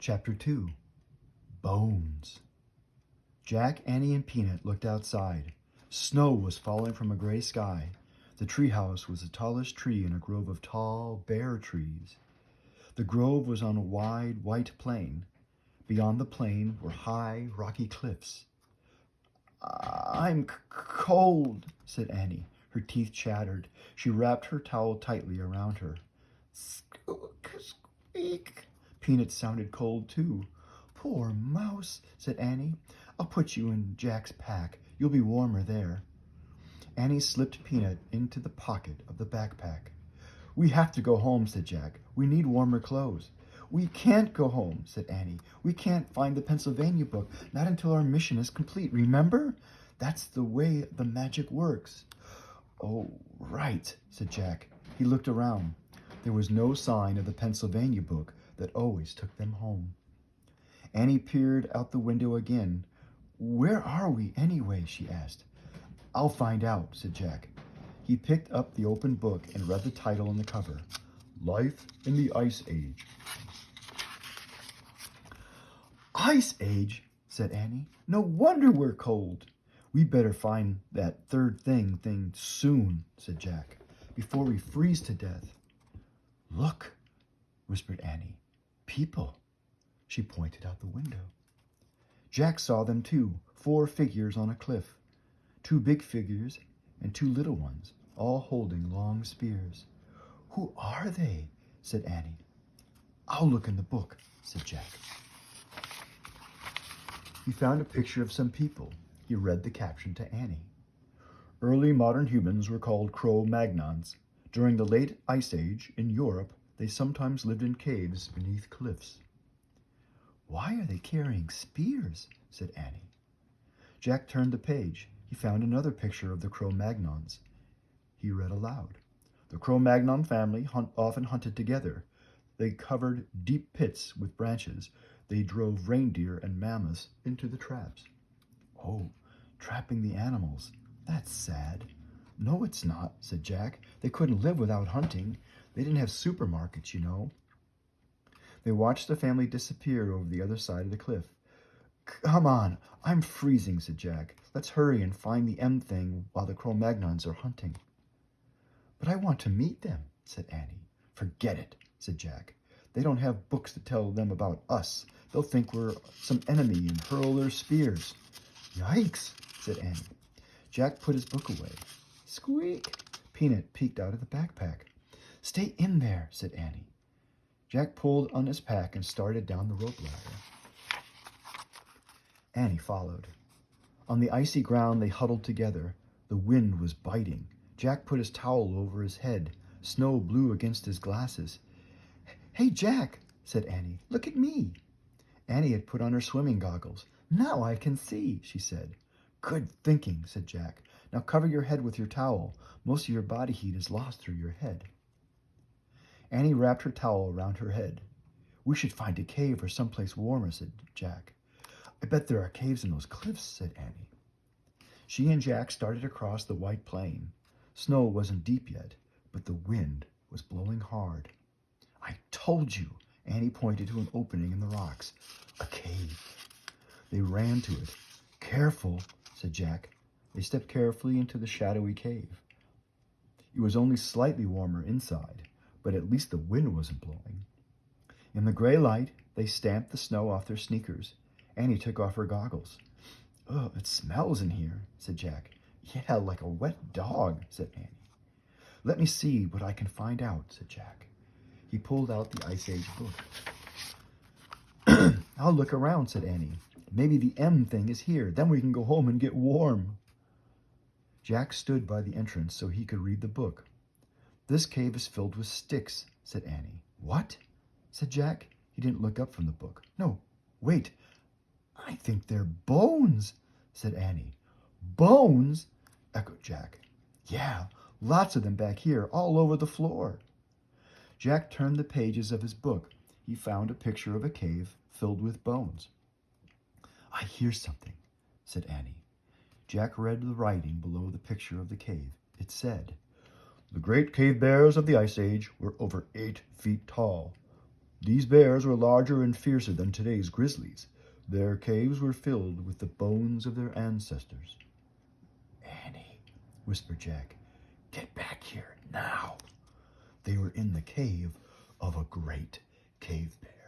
Chapter 2. Bones. Jack, Annie, and Peanut looked outside. Snow was falling from a gray sky. The treehouse was the tallest tree in a grove of tall, bare trees. The grove was on a wide, white plain. Beyond the plain were high, rocky cliffs. I'm cold, said Annie. Her teeth chattered. She wrapped her towel tightly around her. Squeak. Peanut sounded cold, too. Poor mouse, said Annie. I'll put you in Jack's pack. You'll be warmer there. Annie slipped Peanut into the pocket of the backpack. We have to go home, said Jack. We need warmer clothes. We can't go home, said Annie. We can't find the Pennsylvania book, not until our mission is complete, remember? That's the way the magic works. Oh, right, said Jack. He looked around. There was no sign of the Pennsylvania book that always took them home. Annie peered out the window again. Where are we, anyway? She asked. I'll find out, said Jack. He picked up the open book and read the title on the cover. Life in the Ice Age. Ice Age, said Annie. No wonder we're cold. We better find that third thing soon, said Jack, before we freeze to death. Look, whispered Annie. People. She pointed out the window. Jack saw them too, 4 figures on a cliff. 2 big figures and 2 little ones, all holding long spears. Who are they? Said Annie. I'll look in the book, said Jack. He found a picture of some people. He read the caption to Annie. Early modern humans were called Cro-Magnons. During the late Ice Age in Europe, they sometimes lived in caves beneath cliffs. Why are they carrying spears? Said Annie. Jack turned the page. He found another picture of the Cro-Magnons. He read aloud. The Cro-Magnon family often hunted together. They covered deep pits with branches. They drove reindeer and mammoths into the traps. Oh, trapping the animals. That's sad. No, it's not, said Jack. They couldn't live without hunting. They didn't have supermarkets, you know. They watched the family disappear over the other side of the cliff. Come on, I'm freezing, said Jack. Let's hurry and find the M thing while the Cro-Magnons are hunting. But I want to meet them, said Annie. Forget it, said Jack. They don't have books to tell them about us. They'll think we're some enemy and hurl their spears. Yikes, said Annie. Jack put his book away. Squeak! Peanut peeked out of the backpack. Stay in there, said Annie. Jack pulled on his pack and started down the rope ladder. Annie followed. On the icy ground they huddled together. The wind was biting. Jack put his towel over his head. Snow blew against his glasses. Hey, Jack, said Annie. Look at me. Annie had put on her swimming goggles. Now I can see, she said. Good thinking, said Jack. Now cover your head with your towel. Most of your body heat is lost through your head. Annie wrapped her towel around her head. We should find a cave or someplace warmer, said Jack. I bet there are caves in those cliffs, said Annie. She and Jack started across the white plain. Snow wasn't deep yet, but the wind was blowing hard. I told you, Annie pointed to an opening in the rocks. A cave. They ran to it. Careful, said Jack. They stepped carefully into the shadowy cave. It was only slightly warmer inside, but at least the wind wasn't blowing. In the gray light, they stamped the snow off their sneakers. Annie took off her goggles. Oh, it smells in here, said Jack. Yeah, like a wet dog, said Annie. Let me see what I can find out, said Jack. He pulled out the Ice Age book. I'll look around, said Annie. Maybe the M thing is here. Then we can go home and get warm. Jack stood by the entrance so he could read the book. This cave is filled with sticks, said Annie. What? Said Jack. He didn't look up from the book. No, wait. I think they're bones, said Annie. Bones? Echoed Jack. Yeah, lots of them back here, all over the floor. Jack turned the pages of his book. He found a picture of a cave filled with bones. I hear something, said Annie. Jack read the writing below the picture of the cave. It said, The great cave bears of the Ice Age were over 8 feet tall. These bears were larger and fiercer than today's grizzlies. Their caves were filled with the bones of their ancestors. Annie, whispered Jack, get back here now. They were in the cave of a great cave bear.